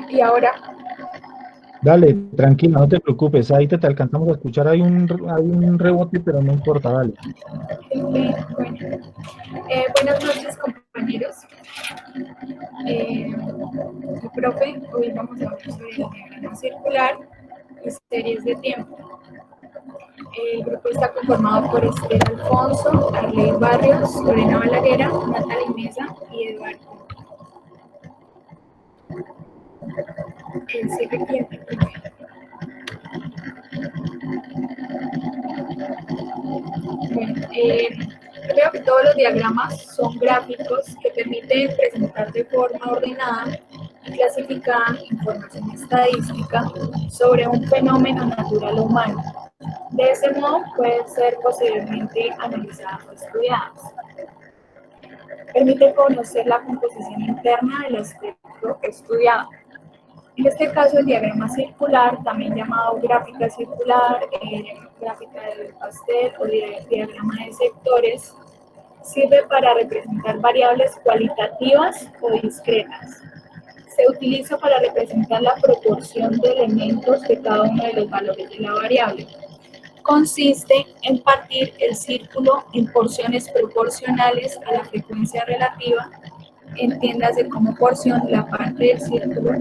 Y ahora, Dale, tranquila, no te preocupes, ahí te alcanzamos a escuchar, hay un rebote, pero no importa, dale. bueno, buenas noches compañeros. Profe, hoy vamos a hablar sobre el diagrama circular y series de tiempo. El grupo está conformado por Esther Alfonso, Arley Barrios, Lorena Balaguera, Natalie Mesa y Eduardo. Serie de tiempo. Bueno, creo que todos los diagramas son gráficos que permiten presentar de forma ordenada y clasificada información estadística sobre un fenómeno natural o humano. De ese modo pueden ser posteriormente analizadas o estudiadas. Permite conocer la composición interna del aspecto estudiado. En este caso, el diagrama circular, también llamado gráfica circular, gráfica del pastel o diagrama de sectores, sirve para representar variables cualitativas o discretas. Se utiliza para representar la proporción de elementos de cada uno de los valores de la variable. Consiste en partir el círculo en porciones proporcionales a la frecuencia relativa, entiéndase como porción la parte del círculo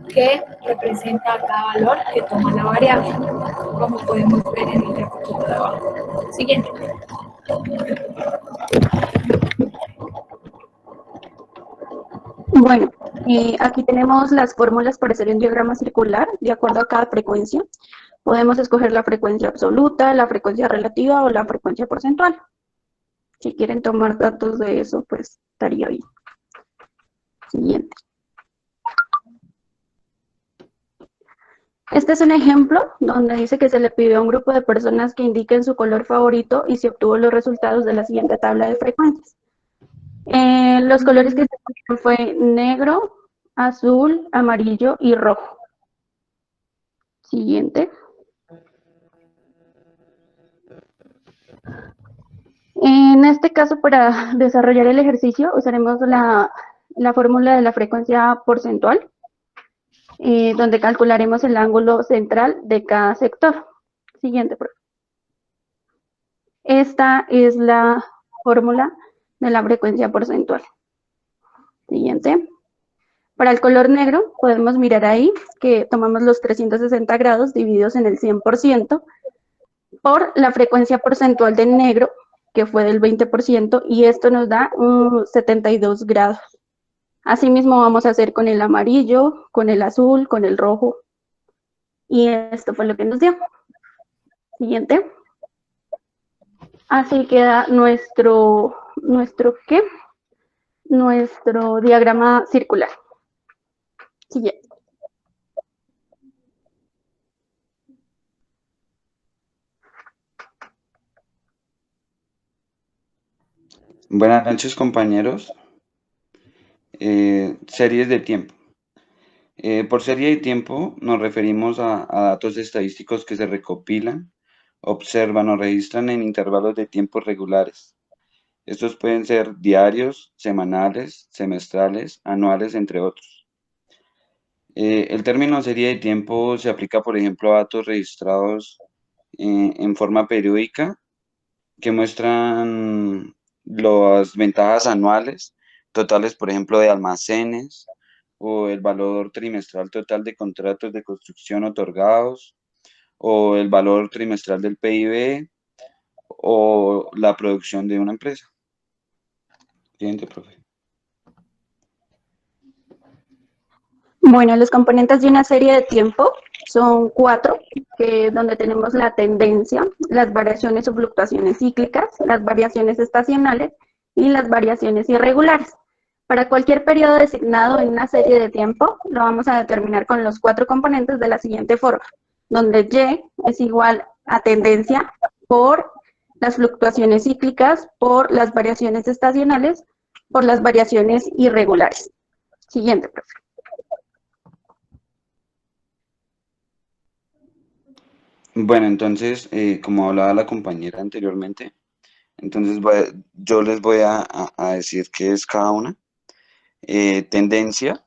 que representa cada valor que toma la variable, como podemos ver en el gráfico de abajo. Siguiente. Bueno, aquí tenemos las fórmulas para hacer un diagrama circular de acuerdo a cada frecuencia. Podemos escoger la frecuencia absoluta, la frecuencia relativa o la frecuencia porcentual. Si quieren tomar datos de eso, pues estaría bien. Siguiente. Este es un ejemplo donde dice que se le pidió a un grupo de personas que indiquen su color favorito y se obtuvo los resultados de la siguiente tabla de frecuencias. Los colores que se escogieron fue negro, azul, amarillo y rojo. Siguiente. En este caso, para desarrollar el ejercicio, usaremos la fórmula de la frecuencia porcentual, donde calcularemos el ángulo central de cada sector. Siguiente, por favor. Esta es la fórmula de la frecuencia porcentual. Siguiente. Para el color negro, podemos mirar ahí que tomamos los 360 grados divididos en el 100% por la frecuencia porcentual del negro, que fue del 20%, y esto nos da 72 grados. Asimismo vamos a hacer con el amarillo, con el azul, con el rojo, y esto fue lo que nos dio. Siguiente. Así queda nuestro diagrama circular. Siguiente. Buenas noches, compañeros. Series de tiempo. Por serie de tiempo nos referimos a datos estadísticos que se recopilan, observan o registran en intervalos de tiempo regulares. Estos pueden ser diarios, semanales, semestrales, anuales, entre otros. El término serie de tiempo se aplica, por ejemplo, a datos registrados en forma periódica que muestran las ventajas anuales, totales, por ejemplo, de almacenes, o el valor trimestral total de contratos de construcción otorgados, o el valor trimestral del PIB, o la producción de una empresa. Siguiente, profe. Bueno, los componentes de una serie de tiempo son 4, donde tenemos la tendencia, las variaciones o fluctuaciones cíclicas, las variaciones estacionales y las variaciones irregulares. Para cualquier periodo designado en una serie de tiempo, lo vamos a determinar con los 4 componentes de la siguiente forma, donde Y es igual a tendencia por las fluctuaciones cíclicas, por las variaciones estacionales, por las variaciones irregulares. Siguiente, profe. Bueno, entonces, como hablaba la compañera anteriormente, entonces yo les voy a decir qué es cada una. Tendencia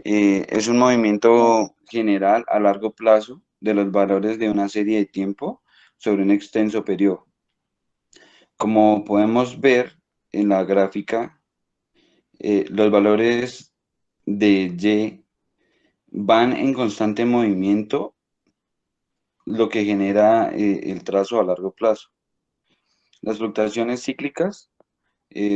Es un movimiento general a largo plazo de los valores de una serie de tiempo sobre un extenso periodo. Como podemos ver en la gráfica, los valores de Y van en constante movimiento, lo que genera el trazo a largo plazo. Las fluctuaciones cíclicas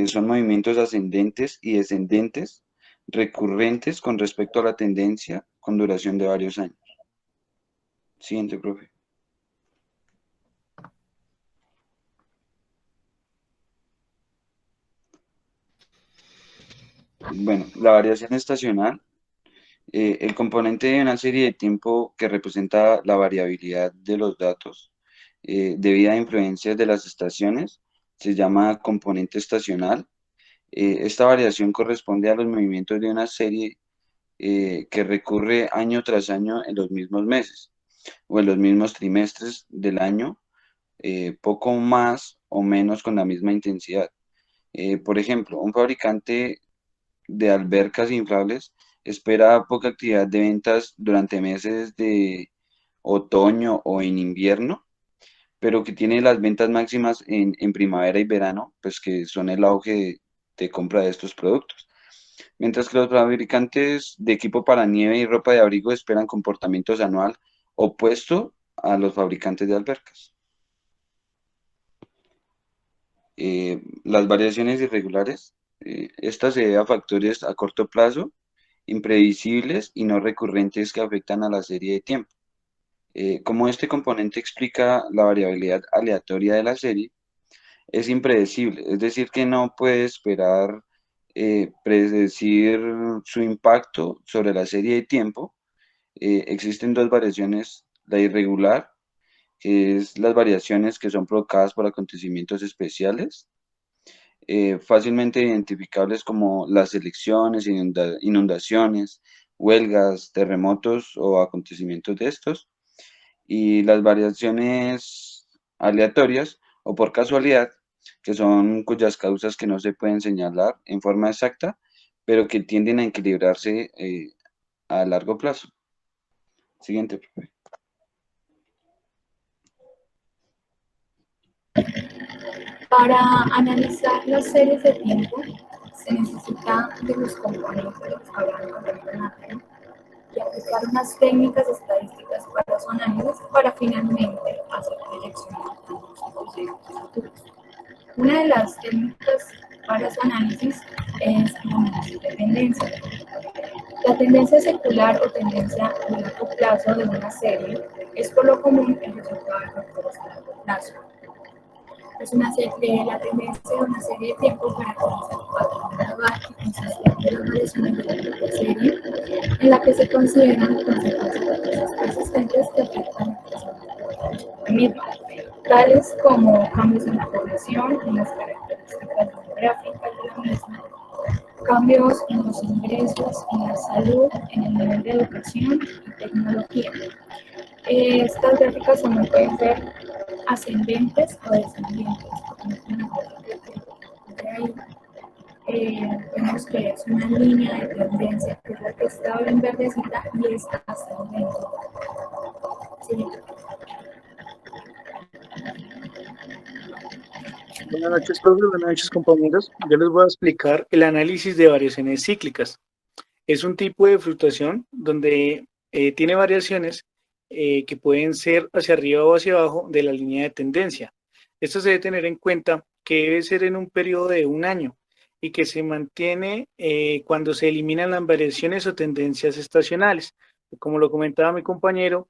son movimientos ascendentes y descendentes recurrentes con respecto a la tendencia con duración de varios años. Siguiente, profe. Bueno, la variación estacional, el componente de una serie de tiempo que representa la variabilidad de los datos debido a influencias de las estaciones, se llama componente estacional. Esta variación corresponde a los movimientos de una serie que recurre año tras año en los mismos meses o en los mismos trimestres del año, poco más o menos con la misma intensidad. Por ejemplo, un fabricante de albercas inflables espera poca actividad de ventas durante meses de otoño o en invierno, pero que tiene las ventas máximas en primavera y verano, pues que son el auge de compra de estos productos. Mientras que los fabricantes de equipo para nieve y ropa de abrigo esperan comportamientos anual opuesto a los fabricantes de albercas. Las variaciones irregulares, estas se deben a factores a corto plazo, imprevisibles y no recurrentes que afectan a la serie de tiempo. Como este componente explica la variabilidad aleatoria de la serie, es impredecible, es decir, que no puede esperar predecir su impacto sobre la serie de tiempo. Existen dos variaciones, la irregular, que es las variaciones que son provocadas por acontecimientos especiales, fácilmente identificables como las elecciones, inundaciones, huelgas, terremotos o acontecimientos de estos, y las variaciones aleatorias o por casualidad, que son cuyas causas que no se pueden señalar en forma exacta, pero que tienden a equilibrarse a largo plazo. Siguiente, profe. Para analizar las series de tiempo, se necesita de los componentes que hablamos anteriormente y aplicar unas técnicas estadísticas para su análisis para finalmente hacer proyecciones de futuros. Una de las técnicas para su análisis es el análisis de tendencia. La tendencia secular o tendencia de largo plazo de una serie es por lo común el resultado de factores a largo plazo. Es una serie, la tendencia de una serie de tiempo caracteriza un patrón gradual que consiste de las variaciones de la propia serie, en la que se consideran consecuencias persistentes que afectan el crecimiento de la misma, tales como cambios en la población, en las características demográficas de la misma, cambios en los ingresos, en la salud, en el nivel de educación y tecnología. Estas gráficas también pueden ser ascendentes o descendientes. Vemos que es una línea de tendencia, que es la que está en verdecita y es ascendente. Sí. Buenas noches, profe. Buenas noches, compañeros. Yo les voy a explicar el análisis de variaciones cíclicas. Es un tipo de fluctuación donde tiene variaciones que pueden ser hacia arriba o hacia abajo de la línea de tendencia. Esto se debe tener en cuenta que debe ser en un periodo de un año y que se mantiene cuando se eliminan las variaciones o tendencias estacionales. Como lo comentaba mi compañero,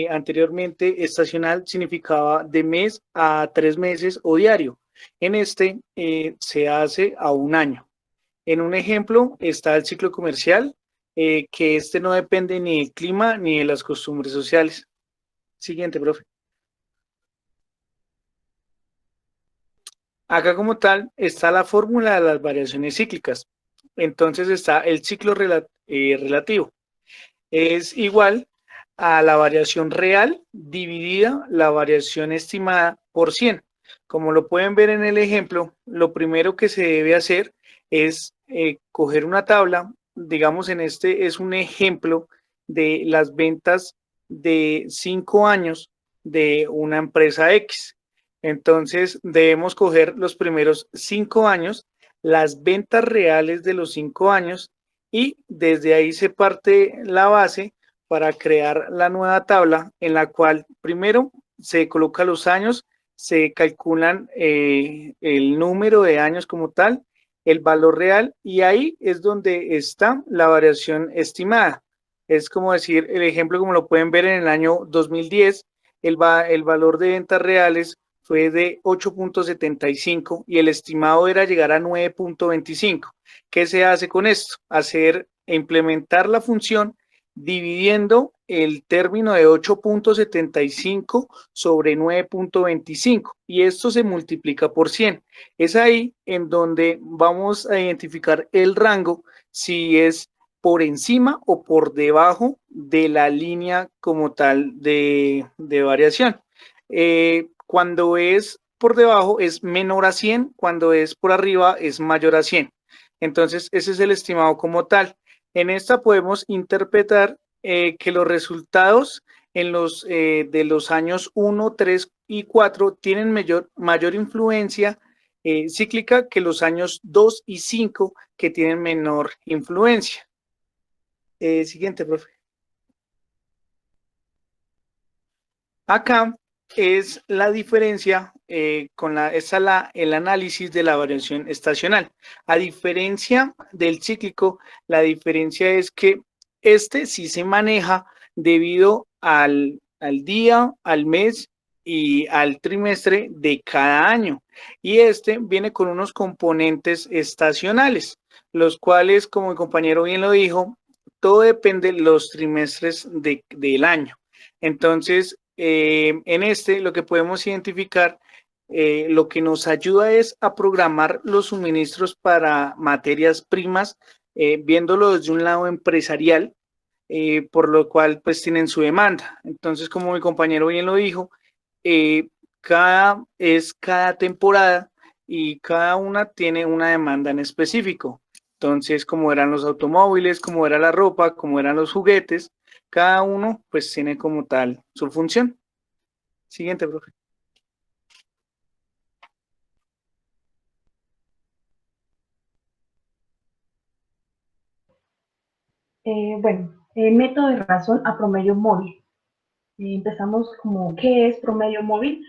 anteriormente estacional significaba de mes a 3 meses o diario. En este se hace a un año. En un ejemplo está el ciclo comercial, que este no depende ni del clima ni de las costumbres sociales. Siguiente, profe. Acá como tal está la fórmula de las variaciones cíclicas. Entonces está el ciclo relativo. Es igual a la variación real dividida la variación estimada por 100. Como lo pueden ver en el ejemplo, lo primero que se debe hacer es coger una tabla digamos, en este es un ejemplo de las ventas de 5 años de una empresa X. Entonces, debemos coger los primeros 5 años, las ventas reales de los 5 años, y desde ahí se parte la base para crear la nueva tabla en la cual primero se coloca los años, se calculan el número de años como tal, el valor real, y ahí es donde está la variación estimada. Es como decir, el ejemplo como lo pueden ver en el año 2010, el valor de ventas reales fue de 8.75 y el estimado era llegar a 9.25. ¿Qué se hace con esto? Implementar la función dividiendo el término de 8.75 sobre 9.25 y esto se multiplica por 100. Es ahí en donde vamos a identificar el rango, si es por encima o por debajo de la línea como tal de variación. Cuando es por debajo es menor a 100, cuando es por arriba es mayor a 100. Entonces, ese es el estimado como tal. En esta podemos interpretar que los resultados de los años 1, 3 y 4 tienen mayor influencia cíclica que los años 2 y 5, que tienen menor influencia. Siguiente, profe. Acá es la diferencia el análisis de la variación estacional. A diferencia del cíclico, la diferencia es que este sí se maneja debido al día, al mes y al trimestre de cada año. Y este viene con unos componentes estacionales, los cuales, como mi compañero bien lo dijo, todo depende de los trimestres del año. Entonces, en este lo que podemos identificar, lo que nos ayuda es a programar los suministros para materias primas, viéndolo desde un lado empresarial, por lo cual pues tienen su demanda. Entonces, como mi compañero bien lo dijo, cada temporada y cada una tiene una demanda en específico. Entonces, como eran los automóviles, como era la ropa, como eran los juguetes, cada uno pues tiene como tal su función. Siguiente, profe. Método de razón a promedio móvil. Empezamos como, ¿qué es promedio móvil?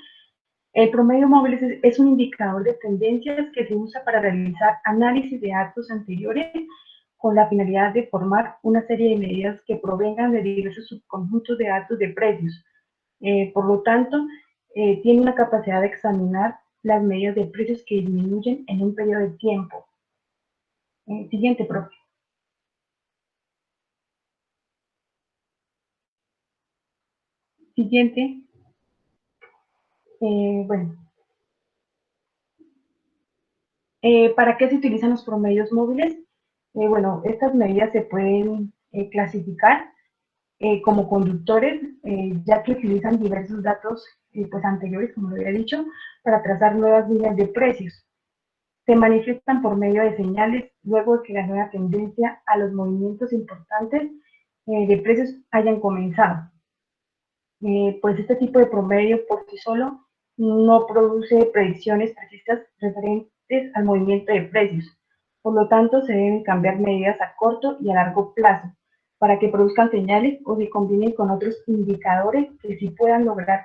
El promedio móvil es un indicador de tendencias que se usa para realizar análisis de datos anteriores con la finalidad de formar una serie de medidas que provengan de diversos subconjuntos de datos de precios. Por lo tanto, tiene una capacidad de examinar las medidas de precios que disminuyen en un periodo de tiempo. Siguiente, profe. Siguiente. ¿Para qué se utilizan los promedios móviles? Estas medidas se pueden clasificar como conductores, ya que utilizan diversos datos anteriores, como lo había dicho, para trazar nuevas líneas de precios. Se manifiestan por medio de señales luego de que la nueva tendencia a los movimientos importantes de precios hayan comenzado. Pues este tipo de promedio por sí solo no produce predicciones precisas referentes al movimiento de precios. Por lo tanto, se deben cambiar medidas a corto y a largo plazo para que produzcan señales o se combinen con otros indicadores que sí puedan lograr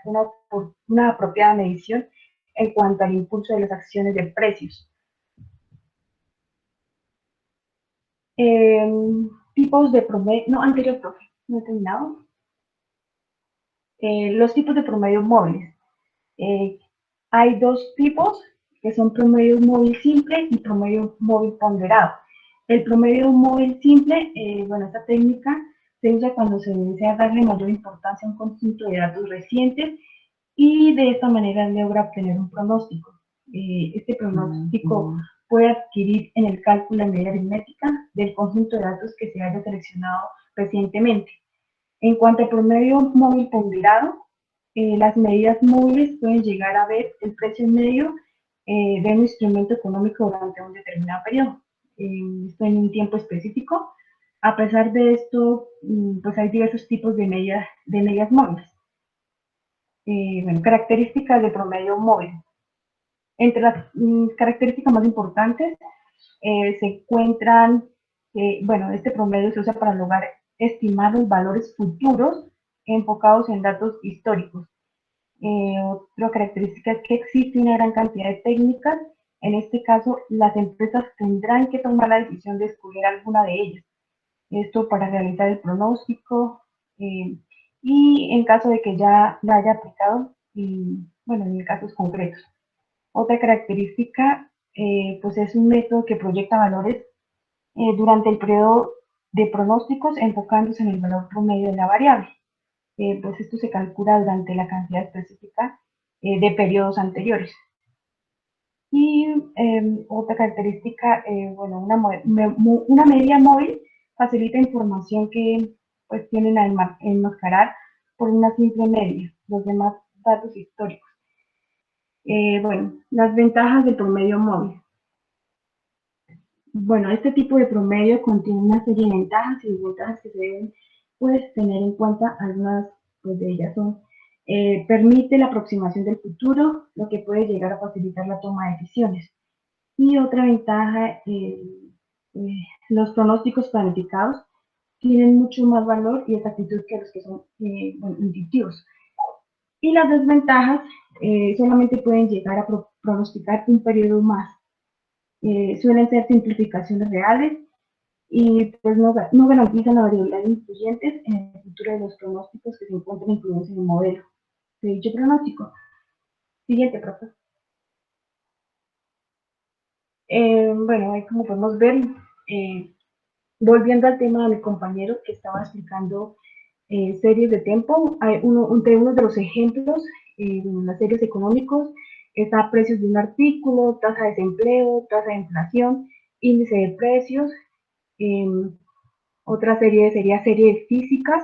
una apropiada medición en cuanto al impulso de las acciones de precios. Tipos de promedio, no, anterior, profe, no he terminado. Los tipos de promedios móviles. Hay dos tipos, que son promedio móvil simple y promedio móvil ponderado. El promedio móvil simple, esta técnica se usa cuando se desea darle mayor importancia a un conjunto de datos recientes y de esta manera logra obtener un pronóstico. Este pronóstico puede adquirir en el cálculo de medida aritmética del conjunto de datos que se haya seleccionado recientemente. En cuanto al promedio móvil ponderado, las medidas móviles pueden llegar a ver el precio medio de un instrumento económico durante un determinado periodo. Esto en un tiempo específico, A pesar de esto, pues hay diversos tipos de medias móviles. Bueno, características de promedio móvil. Entre las características más importantes se encuentran que, bueno, este promedio se usa para lograr estimar los valores futuros enfocados en datos históricos. Otra característica es que existe una gran cantidad de técnicas. En este caso, las empresas tendrán que tomar la decisión de escoger alguna de ellas. Esto para realizar el pronóstico y en caso de que ya la haya aplicado, bueno, en casos concretos. Otra característica, pues es un método que proyecta valores durante el periodo de pronósticos enfocándose en el valor promedio de la variable. Pues esto se calcula durante la cantidad específica de periodos anteriores. Y otra característica, bueno, una media móvil facilita información que pues tienden a enmascarar por una simple media los demás datos históricos. Bueno, las ventajas del promedio móvil. Bueno, este tipo de promedio contiene una serie de ventajas y desventajas que se deben pues, tener en cuenta. Algunas pues, de ellas son, permite la aproximación del futuro, lo que puede llegar a facilitar la toma de decisiones. Y otra ventaja, los pronósticos planificados tienen mucho más valor y exactitud que los que son bueno, intuitivos. Y las desventajas solamente pueden llegar a pronosticar un periodo más. Suelen ser simplificaciones reales y pues no garantizan la variabilidad de influyentes en el futuro de los pronósticos que se encuentran incluidos en el modelo de dicho pronóstico. Siguiente, profesor. Bueno, ahí como podemos ver, volviendo al tema de mi compañero que estaba explicando series de tiempo, entre uno de los ejemplos en las series económicos está precios de un artículo, tasa de desempleo, tasa de inflación, índice de precios. Otra serie sería serie de físicas,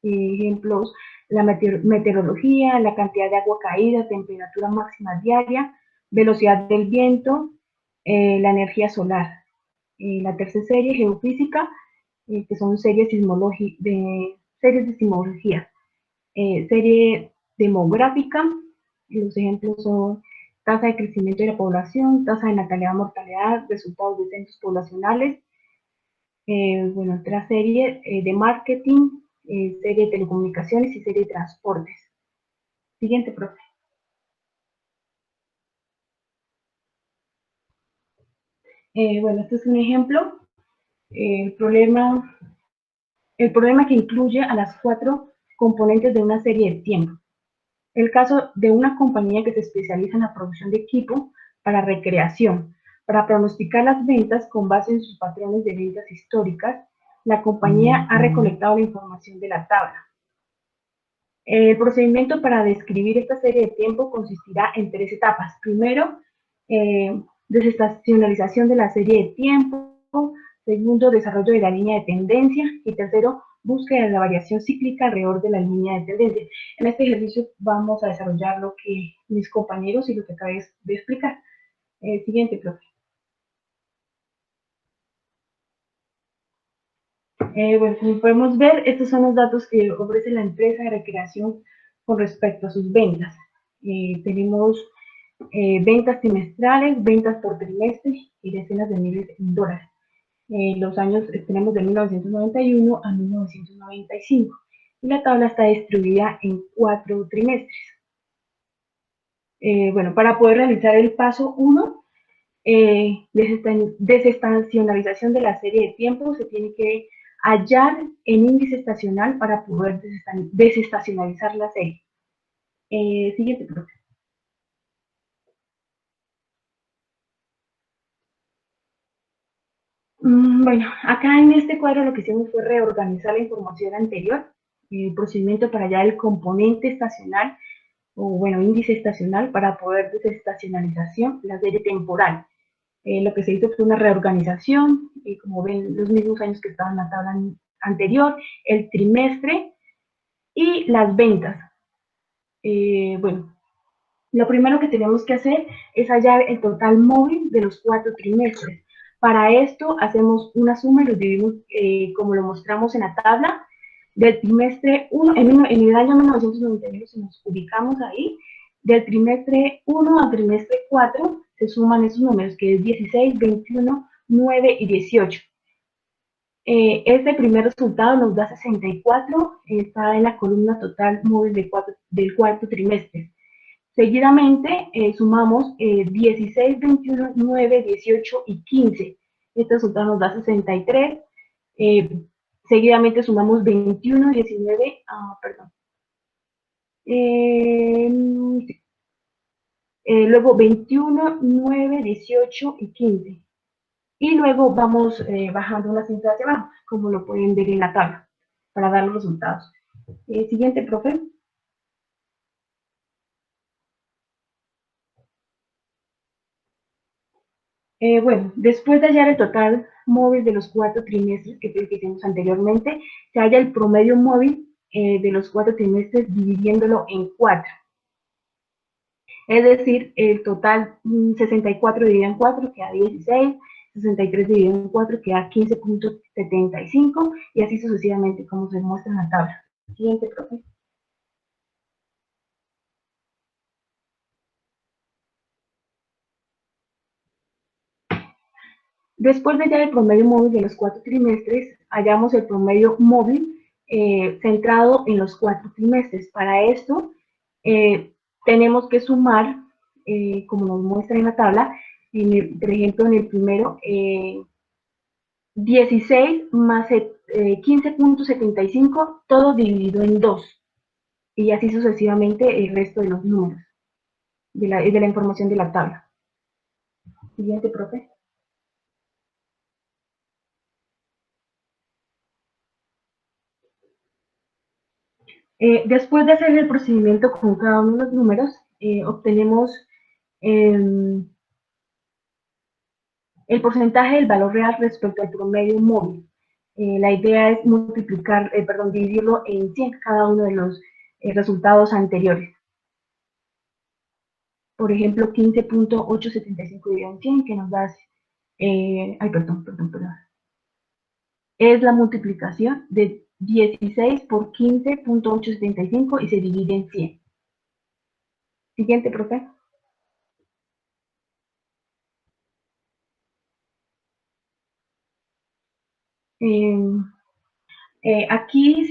ejemplos, la meteorología, la cantidad de agua caída, temperatura máxima diaria, velocidad del viento, la energía solar. La tercera serie, geofísica, que son series de sismología. Serie demográfica, los ejemplos son tasa de crecimiento de la población, tasa de natalidad, mortalidad, resultados de censos poblacionales. Bueno, otra serie de marketing, serie de telecomunicaciones y serie de transportes. Siguiente, profe. Bueno, este es un ejemplo. El problema que incluye a las 4 componentes de una serie de tiempo. El caso de una compañía que se especializa en la producción de equipo para recreación. Para pronosticar las ventas con base en sus patrones de ventas históricas, la compañía ha recolectado la información de la tabla. El procedimiento para describir esta serie de tiempo consistirá en 3 etapas. Primero, desestacionalización de la serie de tiempo. Segundo, desarrollo de la línea de tendencia. Y tercero, búsqueda de la variación cíclica alrededor de la línea de tendencia. En este ejercicio vamos a desarrollar lo que mis compañeros y lo que acabé de explicar. Siguiente, profe. Bueno, como podemos ver, estos son los datos que ofrece la empresa de recreación con respecto a sus ventas. Tenemos ventas trimestrales, ventas por trimestre y decenas de miles en dólares. Los años tenemos de 1991 a 1995 y la tabla está distribuida en 4 trimestres. Bueno, para poder realizar el paso 1, desestacionalización de la serie de tiempo, se tiene que hallar en índice estacional para poder desestacionalizar la serie. Siguiente, profe. Bueno, acá en este cuadro lo que hicimos fue reorganizar la información anterior, el procedimiento para hallar el componente estacional, o bueno, índice estacional, para poder desestacionalización, la serie temporal. Lo que se hizo fue una reorganización, como ven, los mismos años que estaban en la tabla anterior, el trimestre y las ventas. Bueno, lo primero que tenemos que hacer es hallar el total móvil de los 4 trimestres. Para esto hacemos una suma y lo dividimos como lo mostramos en la tabla del trimestre 1, en el año 1991, si nos ubicamos ahí, del trimestre 1 al trimestre 4 se suman esos números, que es 16, 21, 9 y 18. Este primer resultado nos da 64, está en la columna total móvil del cuarto trimestre. Seguidamente sumamos 16, 21, 9, 18 y 15. Este resultado nos da 63. Seguidamente sumamos 21, 19, luego 21, 9, 18 y 15. Y luego vamos bajando una cinta hacia abajo, como lo pueden ver en la tabla, para dar los resultados. Siguiente, profe. Bueno, después de hallar el total móvil de los 4 trimestres que hicimos anteriormente, se halla el promedio móvil de los 4 trimestres dividiéndolo en 4. Es decir, el total 64 dividido en 4 queda 16, 63 dividido en 4 queda 15.75 y así sucesivamente como se muestra en la tabla. Siguiente, profe. Después de hallar el promedio móvil de los 4 trimestres, hallamos el promedio móvil centrado en los 4 trimestres. Para esto, tenemos que sumar, como nos muestra en la tabla, por ejemplo, en el primero, 16 más 15.75, todo dividido en 2. Y así sucesivamente el resto de los números, de la información de la tabla. Siguiente, profe. Después de hacer el procedimiento con cada uno de los números, obtenemos el porcentaje del valor real respecto al promedio móvil. La idea es dividirlo en 100 cada uno de los resultados anteriores. Por ejemplo, 15.875 dividido en 100, que nos da, es la multiplicación de 16 por 15.875 y se divide en 100. Siguiente, profe. Aquí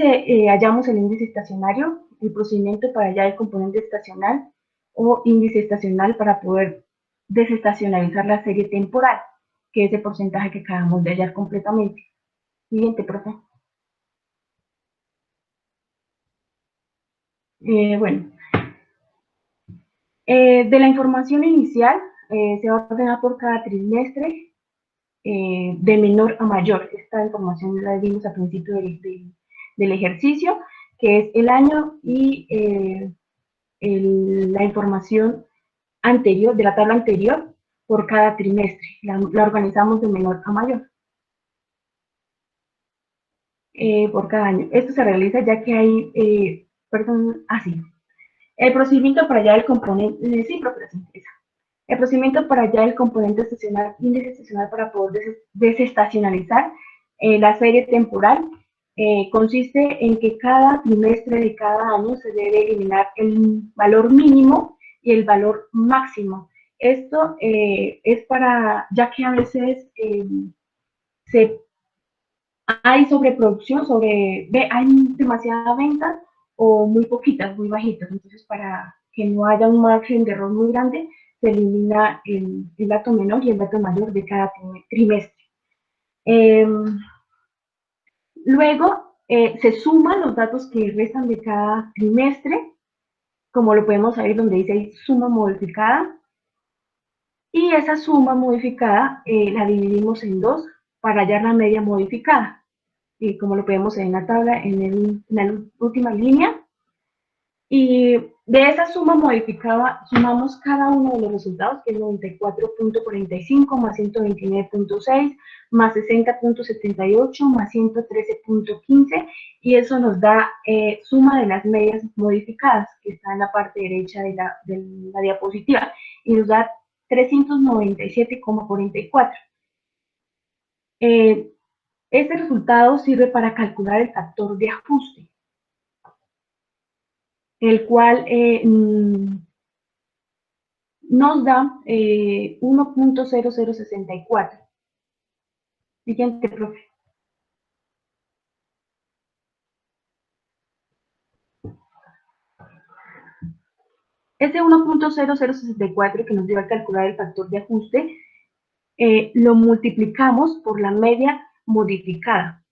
hallamos el índice estacionario, el procedimiento para hallar el componente estacional o índice estacional para poder desestacionalizar la serie temporal, que es el porcentaje que acabamos de hallar completamente. Siguiente, profe. Bueno, de la información inicial se va a ordenar por cada trimestre de menor a mayor. Esta información la vimos al principio del ejercicio, que es el año y la información anterior, de la tabla anterior, por cada trimestre. La organizamos de menor a mayor por cada año. Esto se realiza ya que hay, el procedimiento para hallar el componente, el procedimiento para hallar el componente estacional, índice estacional para poder desestacionalizar la serie temporal, consiste en que cada trimestre de cada año se debe eliminar el valor mínimo y el valor máximo. Esto es para, ya que a veces hay sobreproducción, hay demasiada venta o muy poquitas, muy bajitas. Entonces, para que no haya un margen de error muy grande, se elimina el dato menor y el dato mayor de cada trimestre. Luego, se suman los datos que restan de cada trimestre, como lo podemos ver donde dice ahí suma modificada. Y esa suma modificada la dividimos en 2 para hallar la media modificada. Y como lo podemos ver en la tabla, en la última línea. Y de esa suma modificada sumamos cada uno de los resultados, que es 94.45 más 129.6 más 60.78 más 113.15, y eso nos da suma de las medias modificadas, que está en la parte derecha de la diapositiva, y nos da 397,44. Este resultado sirve para calcular el factor de ajuste, el cual nos da 1.0064. Siguiente, profe. Ese 1.0064 que nos dio a calcular el factor de ajuste, lo multiplicamos por la media modificada.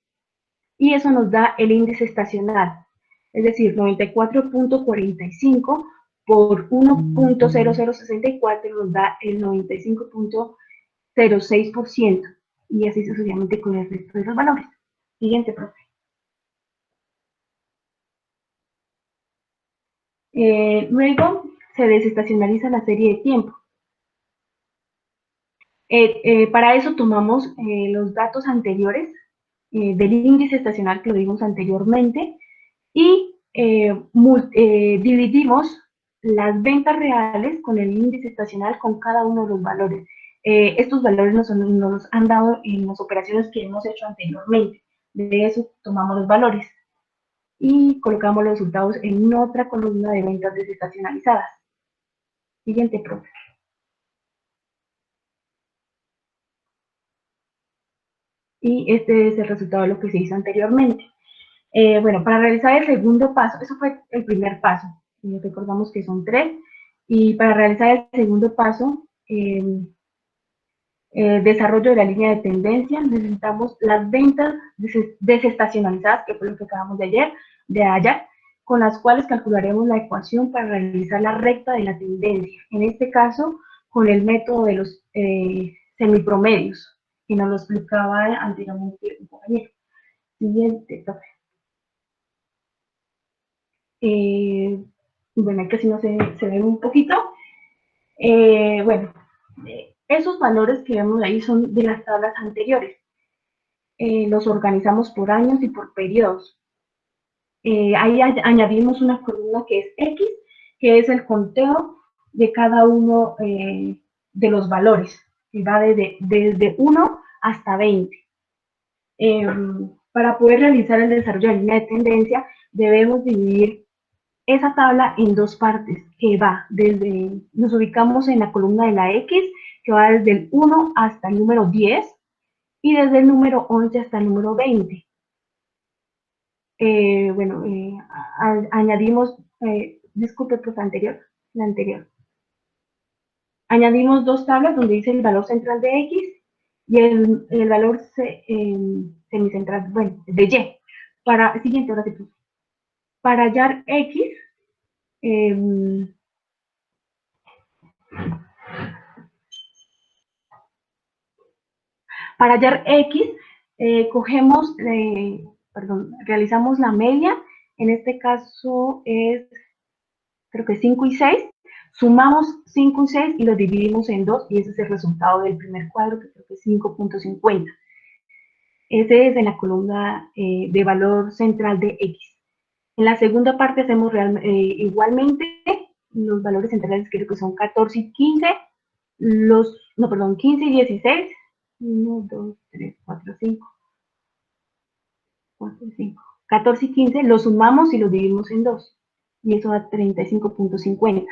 Y eso nos da el índice estacional. Es decir, 94.45 por 1.0064 nos da el 95.06%. Y así sucesivamente con el resto de los valores. Siguiente, profe. Luego se desestacionaliza la serie de tiempo. Para eso tomamos los datos anteriores del índice estacional que lo vimos anteriormente y dividimos las ventas reales con el índice estacional con cada uno de los valores. Estos valores nos han dado en las operaciones que hemos hecho anteriormente. De eso tomamos los valores y colocamos los resultados en otra columna de ventas desestacionalizadas. Siguiente, profe. Y este es el resultado de lo que se hizo anteriormente. Bueno, para realizar el segundo paso, eso fue el primer paso, recordamos que son 3, y para realizar el segundo paso, desarrollo de la línea de tendencia, necesitamos las ventas desestacionalizadas, que fue lo que acabamos de hallar, con las cuales calcularemos la ecuación para realizar la recta de la tendencia, en este caso, con el método de los semipromedios, que nos lo explicaba anteriormente un compañero. Siguiente, profe. Bueno, aquí si no se ve un poquito. Bueno, esos valores que vemos ahí son de las tablas anteriores. Los organizamos por años y por periodos. Ahí añadimos una columna que es X, que es el conteo de cada uno de los valores, que va desde 1 hasta 20. Para poder realizar el desarrollo de la línea de tendencia, debemos dividir esa tabla en dos partes, que va desde, nos ubicamos en la columna de la X, que va desde el 1 hasta el número 10, y desde el número 11 hasta el número 20. Bueno, añadimos, disculpe, pues la anterior. Añadimos dos tablas donde dice el valor central de X y el valor semicentral, bueno, de Y. Siguiente, ahora sí, pues. Para hallar X, realizamos la media, en este caso es, creo que 5 y 6, sumamos 5 y 6 y los dividimos en 2 y ese es el resultado del primer cuadro, que creo que es 5.50. Ese es en la columna de valor central de X. En la segunda parte hacemos igualmente los valores centrales, creo que son 14 y 15, 15 y 16, 1, 2, 3, 4, 5, 4, 5, 14 y 15, los sumamos y los dividimos en 2, y eso da 35.50.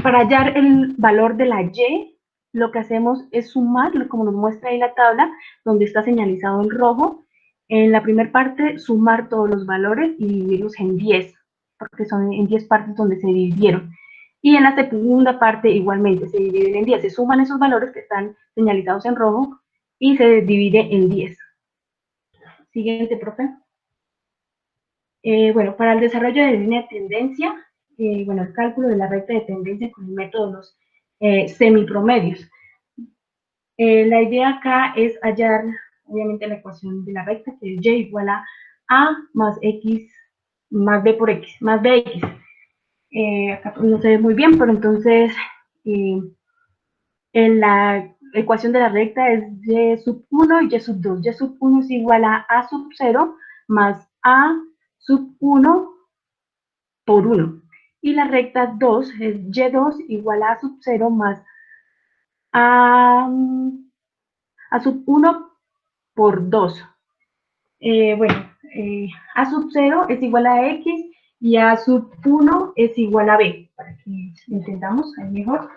Para hallar el valor de la Y, lo que hacemos es sumar, como nos muestra ahí la tabla, donde está señalizado en rojo. En la primera parte, sumar todos los valores y dividirlos en 10, porque son en 10 partes donde se dividieron. Y en la segunda parte, igualmente, se dividen en 10. Se suman esos valores que están señalizados en rojo y se divide en 10. Siguiente, profe. Bueno, para el desarrollo de línea de tendencia, bueno, el cálculo de la recta de tendencia con el método de los semipromedios. La idea acá es hallar, obviamente, la ecuación de la recta, que es Y igual a más X más B por X, más BX. Acá no se ve muy bien, pero entonces en la ecuación de la recta es Y sub 1 y Y sub 2. Y sub 1 es igual a sub 0 más A sub 1 por 1. Y la recta 2 es Y2 igual a sub 0 más A A sub 1 por 2. A sub 0 es igual a X y A sub 1 es igual a B, para que entendamos ahí mejor.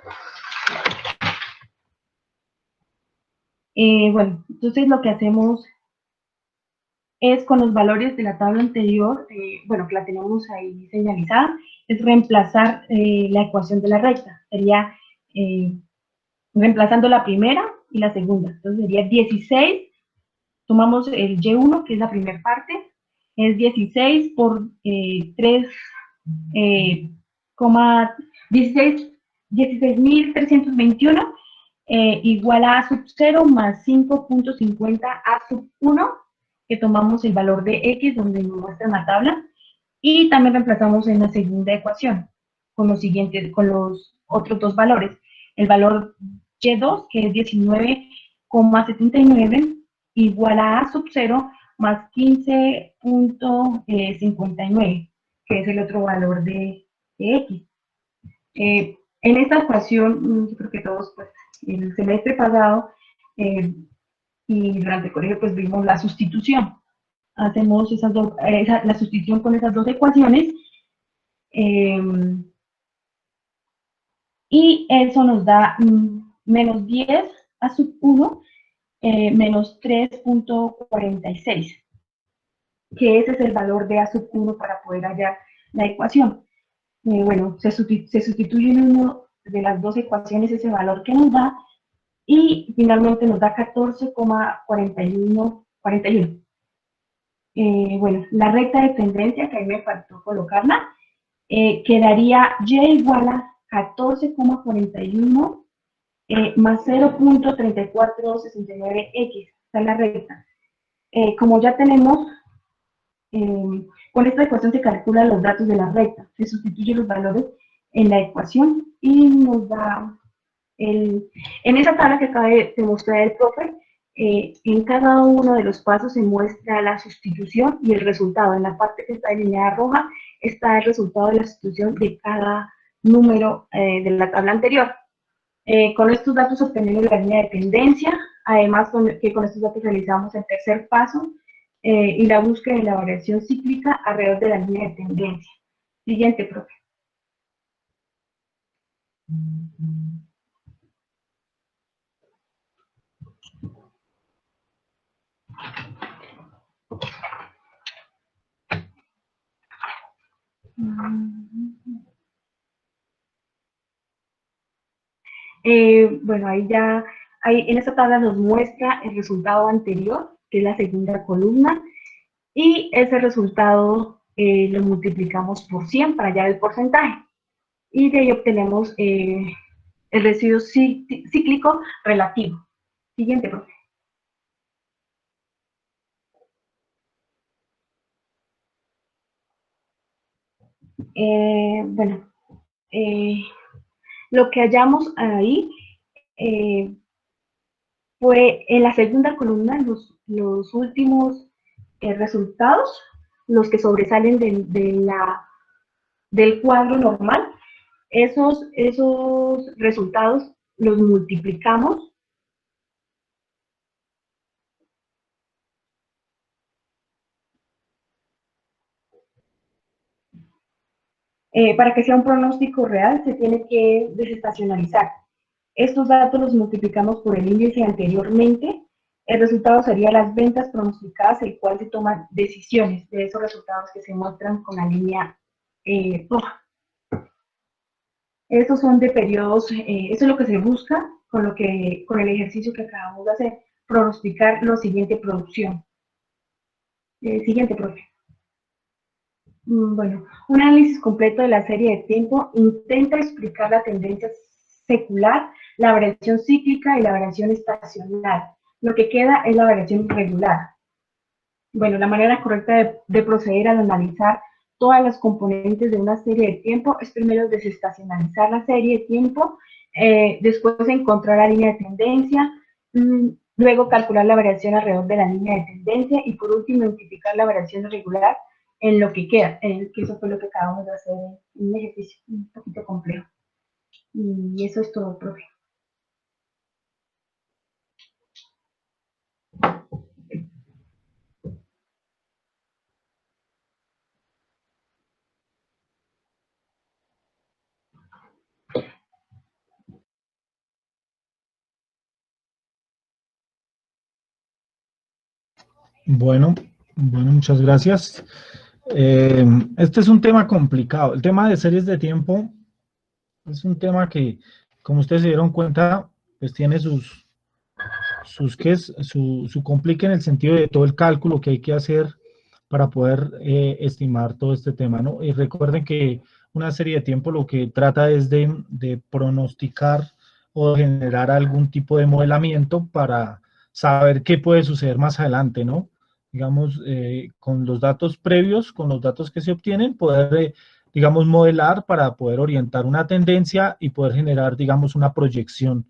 Entonces lo que hacemos es con los valores de la tabla anterior, que la tenemos ahí señalizada, es reemplazar la ecuación de la recta. Sería reemplazando la primera y la segunda. Entonces sería 16, tomamos el Y1, que es la primera parte, es 16 por 16.321 igual a sub 0 más 5.50 a sub 1, que tomamos el valor de X donde nos muestra en la tabla, y también reemplazamos en la segunda ecuación con los otros dos valores. El valor Y2, que es 19,79, igual a sub 0 más 15.59, que es el otro valor de X. En esta ecuación, yo creo que todos, pues, el semestre pasado y durante el colegio, pues vimos la sustitución. Hacemos la sustitución con esas dos ecuaciones y eso nos da menos 10 a sub 1 menos 3.46, que ese es el valor de a sub 1 para poder hallar la ecuación. Se sustituye en una de las dos ecuaciones ese valor que nos da y finalmente nos da 14,41. La recta de tendencia, que ahí me faltó colocarla, quedaría Y igual a 14,41 más 0.3469X. Esta es la recta. Como ya tenemos, con esta ecuación se calculan los datos de la recta, se sustituyen los valores en la ecuación y nos da en esa tabla que acaba de mostrar el profe, en cada uno de los pasos se muestra la sustitución y el resultado. En la parte que está delineada roja está el resultado de la sustitución de cada número de la tabla anterior. Con estos datos obtenemos la línea de tendencia, además que con estos datos realizamos el tercer paso y la búsqueda de la variación cíclica alrededor de la línea de tendencia. Siguiente, profe. Ahí en esta tabla nos muestra el resultado anterior, que es la segunda columna, y ese resultado lo multiplicamos por 100 para hallar el porcentaje, y de ahí obtenemos el residuo cíclico relativo. Siguiente, profe. Lo que hallamos ahí fue en la segunda columna los últimos resultados, los que sobresalen del cuadro normal. Esos resultados los multiplicamos para que sea un pronóstico real, se tiene que desestacionalizar. Estos datos los multiplicamos por el índice anteriormente. El resultado sería las ventas pronosticadas, el cual se toman decisiones de esos resultados que se muestran con la línea roja. Estos son de periodos, eso es lo que se busca con el ejercicio que acabamos de hacer, pronosticar la siguiente producción. Siguiente, profe. Un análisis completo de la serie de tiempo intenta explicar la tendencia secular, la variación cíclica y la variación estacional. Lo que queda es la variación irregular. La manera correcta de proceder al analizar todas las componentes de una serie de tiempo es primero desestacionalizar la serie de tiempo, después encontrar la línea de tendencia, luego calcular la variación alrededor de la línea de tendencia y por último identificar la variación irregular en lo que queda, que eso fue lo que acabamos de hacer en un ejercicio un poquito complejo. Y eso es todo, profe. Bueno, muchas gracias. Este es un tema complicado. El tema de series de tiempo es un tema que, como ustedes se dieron cuenta, pues tiene su complique en el sentido de todo el cálculo que hay que hacer para poder estimar todo este tema, ¿no? Y recuerden que una serie de tiempo lo que trata es de pronosticar o generar algún tipo de modelamiento para saber qué puede suceder más adelante, ¿no? Digamos, con los datos previos, con los datos que se obtienen, poder, digamos, modelar para poder orientar una tendencia y poder generar, digamos, una proyección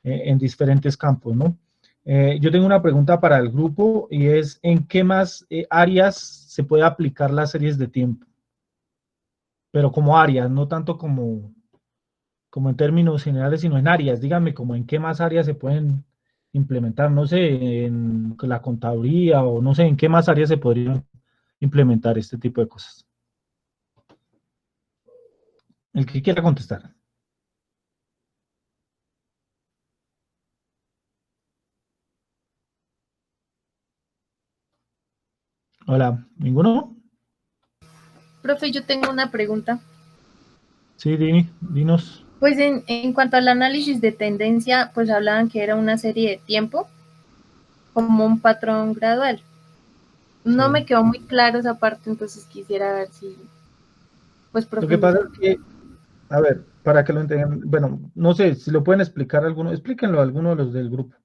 en diferentes campos, ¿no? Yo tengo una pregunta para el grupo y es, ¿en qué más áreas se puede aplicar las series de tiempo? Pero como áreas, no tanto como en términos generales, sino en áreas. Díganme, como en qué más áreas se pueden implementar, no sé, en la contaduría o no sé, en qué más áreas se podrían implementar este tipo de cosas. El que quiera contestar. Hola, ¿ninguno? Profe, yo tengo una pregunta. Sí, dinos. Pues en cuanto al análisis de tendencia, pues hablaban que era una serie de tiempo, como un patrón gradual. No Sí. me quedó muy claro esa parte, entonces quisiera ver si, pues, Lo que pasa profundizar. es que, a ver, para que lo entiendan, bueno, no sé si lo pueden explicar alguno, explíquenlo a alguno de los del grupo.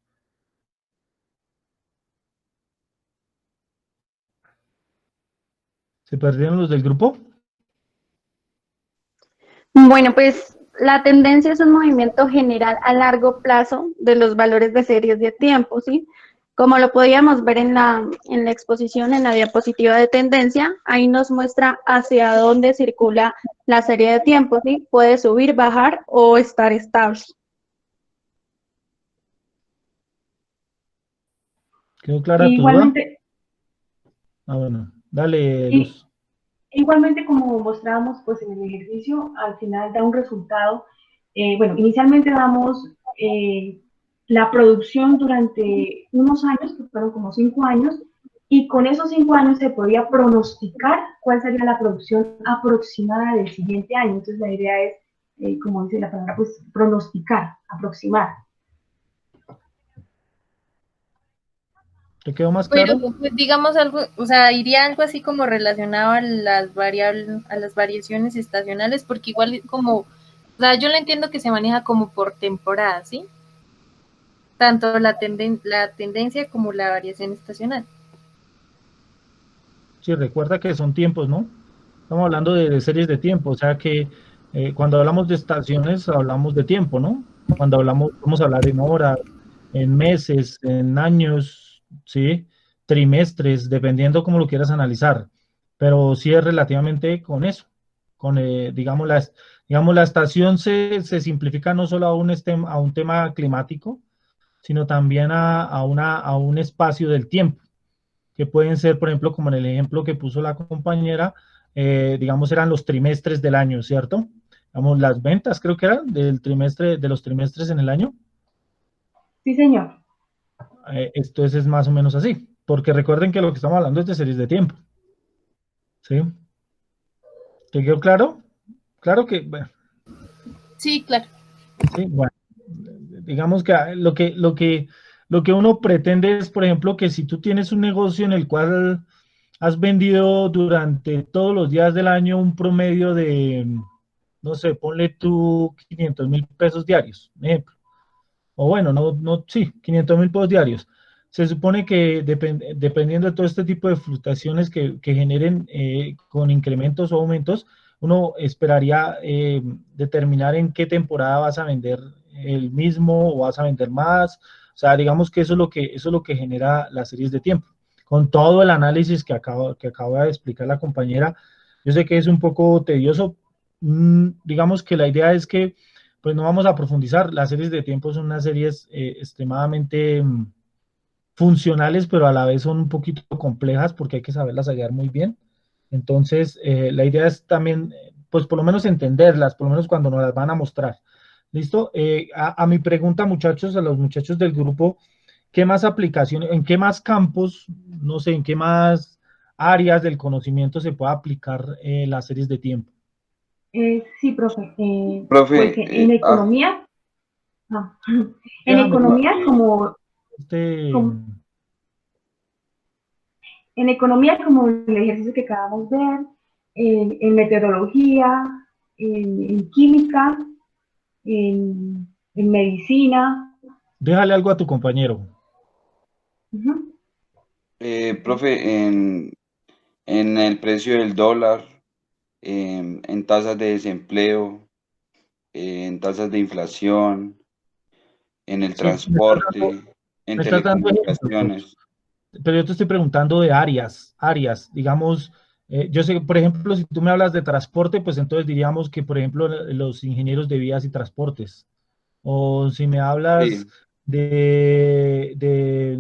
¿Se perdieron los del grupo? Bueno, pues la tendencia es un movimiento general a largo plazo de los valores de series de tiempo, ¿sí? Como lo podíamos ver en la exposición, en la diapositiva de tendencia, ahí nos muestra hacia dónde circula la serie de tiempo, ¿sí? Puede subir, bajar o estar estable. ¿Quedó clara tu duda? Igualmente, Ah, bueno, dale, y, Luz. igualmente como mostrábamos pues en el ejercicio, al final da un resultado. Bueno, inicialmente damos la producción durante unos años, que fueron como 5 años, y con esos 5 años se podía pronosticar cuál sería la producción aproximada del siguiente año. Entonces la idea es, como dice la palabra, pues pronosticar, aproximar. ¿Te quedó más Pero, claro? pues, digamos algo, o sea, iría algo así como relacionado a las a las variaciones estacionales, porque igual como, o sea, yo lo entiendo que se maneja como por temporada, ¿sí? Tanto la tendencia como la variación estacional. Sí, recuerda que son tiempos, ¿no? Estamos hablando de series de tiempo, o sea que cuando hablamos de estaciones hablamos de tiempo, ¿no? Cuando hablamos, vamos a hablar en horas, en meses, en años, ¿sí? Trimestres, dependiendo cómo lo quieras analizar, pero sí es relativamente con eso, con, digamos, la estación se simplifica no solo a a un tema climático, sino también a un espacio del tiempo que pueden ser, por ejemplo, como en el ejemplo que puso la compañera, digamos, eran los trimestres del año, ¿cierto? Digamos, las ventas creo que eran del trimestre, de los trimestres en el año. Sí, señor. Esto es más o menos así, porque recuerden que lo que estamos hablando es de series de tiempo, ¿sí? ¿Te quedó claro? Claro que, bueno, Sí, claro. sí, bueno, digamos que lo que uno pretende es, por ejemplo, que si tú tienes un negocio en el cual has vendido durante todos los días del año un promedio de, no sé, ponle tú 500.000 pesos diarios, ejemplo. O bueno, sí, 500.000 pesos diarios. Se supone que dependiendo de todo este tipo de fluctuaciones que generen con incrementos o aumentos, uno esperaría determinar en qué temporada vas a vender el mismo o vas a vender más. O sea, digamos que eso es lo que genera las series de tiempo. Con todo el análisis que acaba de explicar la compañera, yo sé que es un poco tedioso. Digamos que la idea es que pues no vamos a profundizar. Las series de tiempo son unas series extremadamente funcionales, pero a la vez son un poquito complejas porque hay que saberlas hallar muy bien. Entonces, la idea es también, pues por lo menos entenderlas, por lo menos cuando nos las van a mostrar. ¿Listo? A mi pregunta, muchachos, a los muchachos del grupo, ¿qué más aplicaciones, en qué más campos, no sé, en qué más áreas del conocimiento se puede aplicar las series de tiempo? Sí, profe. Pues Profe, en economía, en Déjame, economía como, este, como- en economía como el ejercicio que acabamos de ver, en meteorología, en química, en medicina. déjale algo a tu compañero. Ujú. profe, en el precio del dólar, en tasas de desempleo, en tasas de inflación, en el Sí, me estás transporte, en me estás dando ejemplos, pues. telecomunicaciones. Pero yo te estoy preguntando de áreas, digamos, yo sé, por ejemplo, si tú me hablas de transporte, pues entonces diríamos que, por ejemplo, los ingenieros de vías y transportes. O si me hablas Sí, de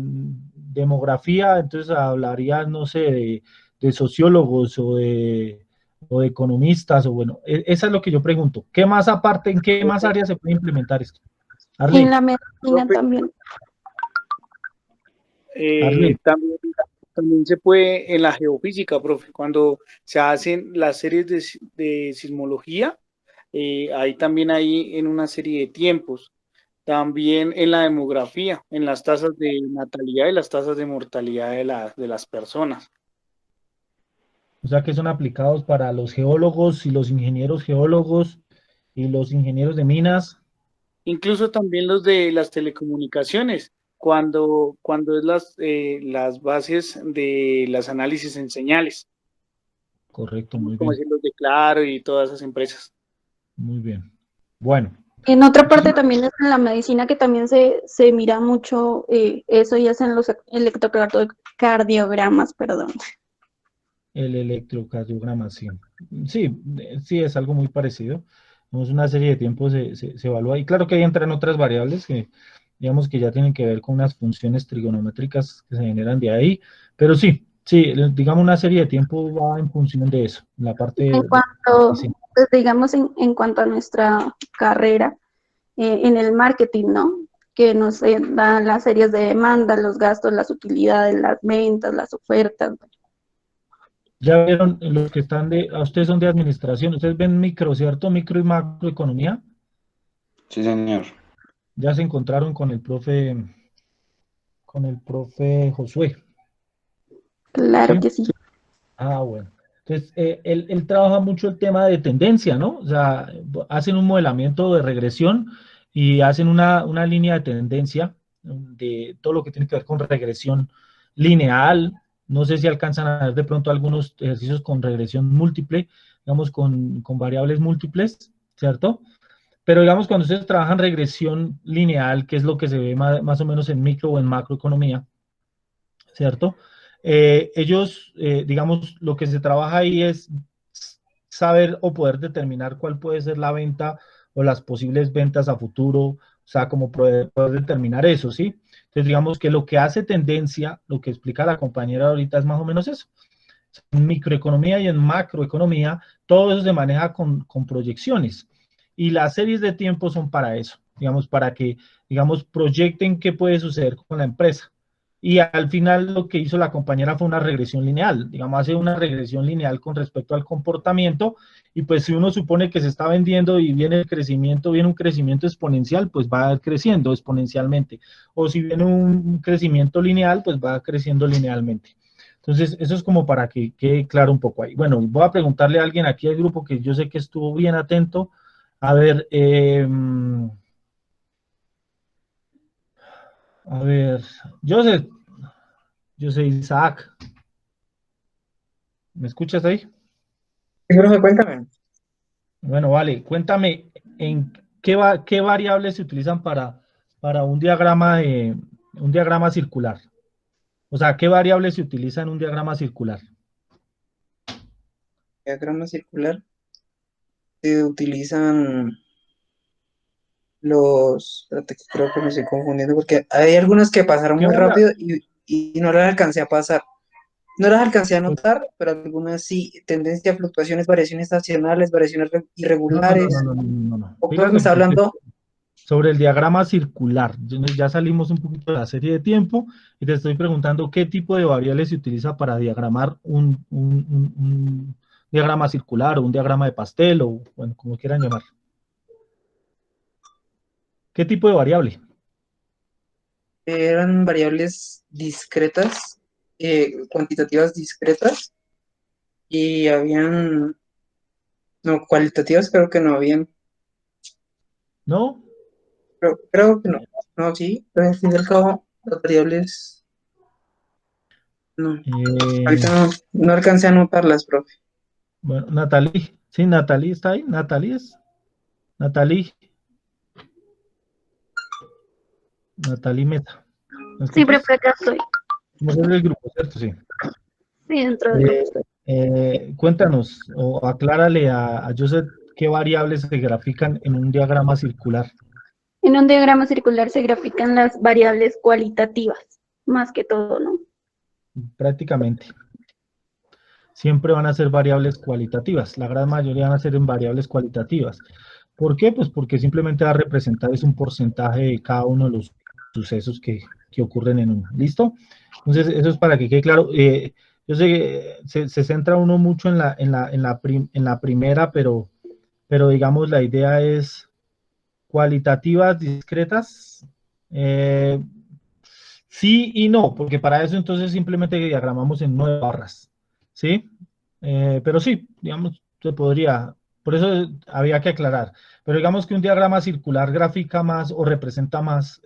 demografía, entonces hablaría, no sé, de sociólogos o de economistas, o bueno, esa es lo que yo pregunto. ¿Qué más aparte, en qué más áreas se puede implementar esto? En Arley, la medicina Profe, también. Arley. también se puede en la geofísica, profe, cuando se hacen las series de sismología, ahí también hay en una serie de tiempos. También en la demografía, en las tasas de natalidad y las tasas de mortalidad de las personas. O sea que son aplicados para los geólogos y los ingenieros geólogos y los ingenieros de minas. Incluso también los de las telecomunicaciones, cuando es las bases de las análisis en señales, Correcto, muy como bien, decir los de Claro y todas esas empresas. muy bien. Bueno, En otra parte muchísimas también es en la medicina que también se mira mucho eso y hacen los electrocardiogramas, perdón. el electrocardiograma, sí. Sí, sí, es algo muy parecido. Es una serie de tiempos se evalúa. Y claro que ahí entran otras variables que, digamos, que ya tienen que ver con unas funciones trigonométricas que se generan de ahí. Pero sí, sí, digamos, una serie de tiempo va en función de eso, la parte En de cuanto, diseño. pues, digamos, en cuanto a nuestra carrera, en el marketing, ¿no? Que nos dan las series de demanda, los gastos, las utilidades, las ventas, las ofertas. Ya vieron los que están ustedes son de administración, ustedes ven micro, ¿cierto? Micro y macroeconomía. sí, señor. Ya se encontraron con el profe Josué, Claro ¿sí? que sí. Ah, bueno. Entonces, él trabaja mucho el tema de tendencia, ¿no? O sea, hacen un modelamiento de regresión y hacen una línea de tendencia de todo lo que tiene que ver con regresión lineal. No sé si alcanzan a ver de pronto algunos ejercicios con regresión múltiple, digamos, con variables múltiples, ¿cierto? Pero digamos, cuando ustedes trabajan regresión lineal, que es lo que se ve más o menos en micro o en macroeconomía, ¿cierto? Ellos, digamos, lo que se trabaja ahí es saber o poder determinar cuál puede ser la venta o las posibles ventas a futuro, o sea, como poder determinar eso, ¿sí? Entonces, digamos que lo que hace tendencia, lo que explica la compañera ahorita es más o menos eso. En microeconomía y en macroeconomía, todo eso se maneja con proyecciones. Y las series de tiempo son para eso, digamos, para que, digamos, proyecten qué puede suceder con la empresa. Y al final lo que hizo la compañera fue una regresión lineal, digamos, hace una regresión lineal con respecto al comportamiento y pues si uno supone que se está vendiendo y viene el crecimiento, viene un crecimiento exponencial, pues va a ir creciendo exponencialmente. O si viene un crecimiento lineal, pues va creciendo linealmente. Entonces, eso es como para que quede claro un poco ahí. Bueno, voy a preguntarle a alguien aquí al grupo que yo sé que estuvo bien atento. A ver, a ver, Joseph, Isaac, ¿me escuchas ahí? Sí, profe, cuéntame. Bueno, vale, cuéntame en qué variables se utilizan para un diagrama circular. O sea, ¿qué variables se utilizan en un diagrama circular? Diagrama circular. Se utilizan los... Espérate, que creo que me estoy confundiendo porque hay algunas que pasaron ¿Qué muy variable? rápido y no las alcancé a pasar. No las alcancé a anotar, pero algunas sí. Tendencia, fluctuaciones, variaciones estacionales, variaciones No, no, no, no, irregulares. no, no, no, no. ¿O creo que Pilas me lo está que te estoy hablando? sobre el diagrama circular. Ya salimos un poquito de la serie de tiempo y te estoy preguntando qué tipo de variable se utiliza para diagramar un diagrama circular o un diagrama de pastel o, bueno, como quieran llamar. ¿Qué tipo de variable? Eran variables discretas, cuantitativas discretas, y habían, no, cualitativas creo que no habían, ¿No? creo que no, no, sí, pero al fin y al cabo, las variables, no, ahorita no alcancé a anotarlas, profe. Bueno, Natalie, sí, Natalie está ahí, Natalie es, Natalie Meta. ¿Me Sí, escuchas? profe, acá estoy. Somos del grupo, ¿cierto? Sí. Sí, dentro del grupo estoy. Cuéntanos o aclárale a Joseph qué variables se grafican en un diagrama circular. En un diagrama circular se grafican las variables cualitativas, más que todo, ¿no? Prácticamente. Siempre van a ser variables cualitativas. La gran mayoría van a ser en variables cualitativas. ¿Por qué? Pues porque simplemente va a representar es un porcentaje de cada uno de los sucesos que ocurren en uno. ¿Listo? Entonces, eso es para que quede claro. Yo sé que se centra uno mucho en la primera, pero digamos la idea es cualitativas discretas. Sí y no, porque para eso entonces simplemente diagramamos en 9 barras. ¿Sí? Pero sí, digamos, se podría, por eso había que aclarar. Pero digamos que un diagrama circular grafica más o representa más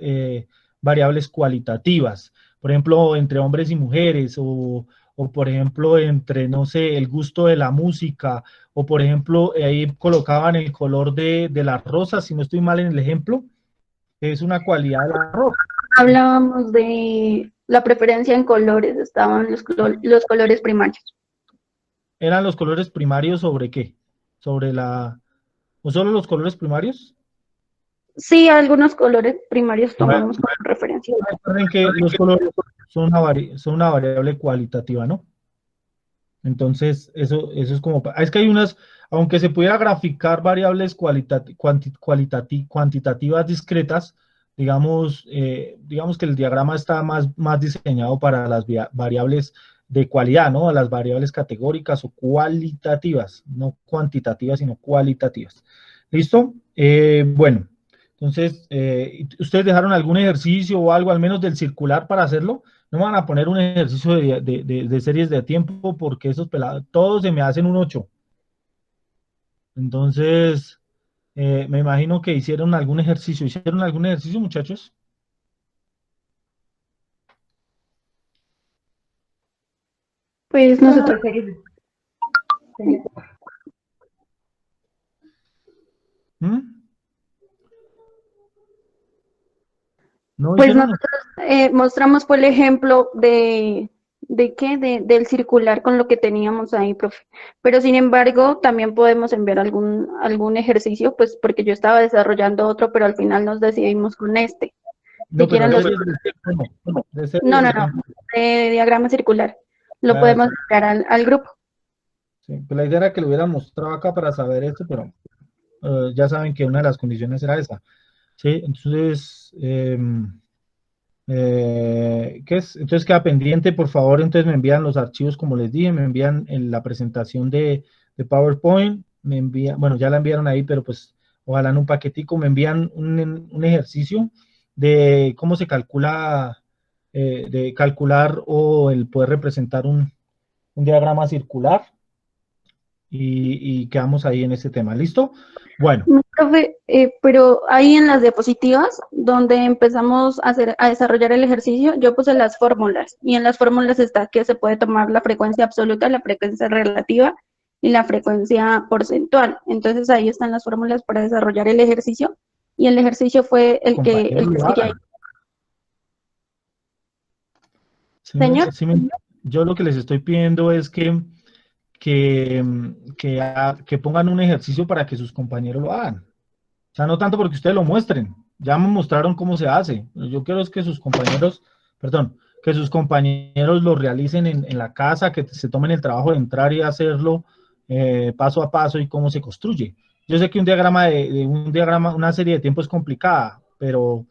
variables cualitativas. Por ejemplo, entre hombres y mujeres o por ejemplo, entre, no sé, el gusto de la música, o por ejemplo, ahí colocaban el color de las rosas, si no estoy mal en el ejemplo, es una cualidad de la rosa. Hablábamos de la preferencia en colores, estaban los colores primarios. ¿Eran los colores primarios sobre qué? ¿Sobre la... o solo los colores primarios? Sí, algunos colores primarios Bueno, tomamos como referencia. recuerden que los colores son una variable cualitativa, ¿no? Entonces, eso es como... Es que hay unas, aunque se pudiera graficar variables cuantitativas discretas, digamos que el diagrama está más diseñado para las variables de cualidad, ¿no? A las variables categóricas o cualitativas, no cuantitativas, sino cualitativas. ¿Listo? Bueno, entonces, ¿ustedes dejaron algún ejercicio o algo, al menos del circular, para hacerlo? No me van a poner un ejercicio de series de tiempo porque esos pelados, todos se me hacen un 8. Entonces, me imagino que hicieron algún ejercicio. ¿Hicieron algún ejercicio, muchachos? Pues Solo nosotros, de series de- ¿Mm? ¿No pues hicieron? nosotros mostramos por el ejemplo del circular con lo que teníamos ahí, profe. Pero sin embargo, también podemos enviar algún ejercicio, pues porque yo estaba desarrollando otro, pero al final nos decidimos con este. No, Si pero quieren de los... series de tiempo no. De series No, de no, tiempo. de diagrama circular. Lo Ah, podemos sí, enviar al grupo. sí. Pues la idea era que lo hubieran mostrado acá para saber esto, pero ya saben que una de las condiciones era esa. Sí, entonces... ¿qué es? Entonces queda pendiente, por favor, entonces me envían los archivos como les dije, me envían la presentación de PowerPoint, me envían, bueno, ya la enviaron ahí, pero pues ojalá en un paquetico, me envían un ejercicio de cómo se calcula, de calcular o el poder representar un diagrama circular y quedamos ahí en ese tema, ¿listo? Bueno. No, profe, pero ahí en las diapositivas, donde empezamos a desarrollar el ejercicio, yo puse las fórmulas, y en las fórmulas está que se puede tomar la frecuencia absoluta, la frecuencia relativa y la frecuencia porcentual. Entonces ahí están las fórmulas para desarrollar el ejercicio, y el ejercicio fue el que Compañeros lo sigue ahí. hagan. Señor, Yo lo que les estoy pidiendo es que pongan un ejercicio para que sus compañeros lo hagan. O sea, no tanto porque ustedes lo muestren, ya me mostraron cómo se hace. Yo quiero es que sus compañeros, perdón, que sus compañeros lo realicen en la casa, que se tomen el trabajo de entrar y hacerlo paso a paso y cómo se construye. Yo sé que un diagrama una serie de tiempo es complicada, pero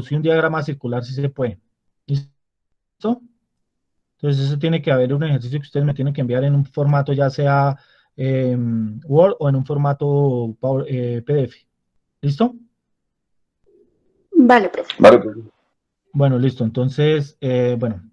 si un diagrama circular sí se puede. ¿Listo? Entonces eso tiene que haber un ejercicio que ustedes me tienen que enviar en un formato ya sea Word o en un formato PDF. ¿Listo? Vale, profe. Vale, pues. Bueno, listo. Entonces, bueno,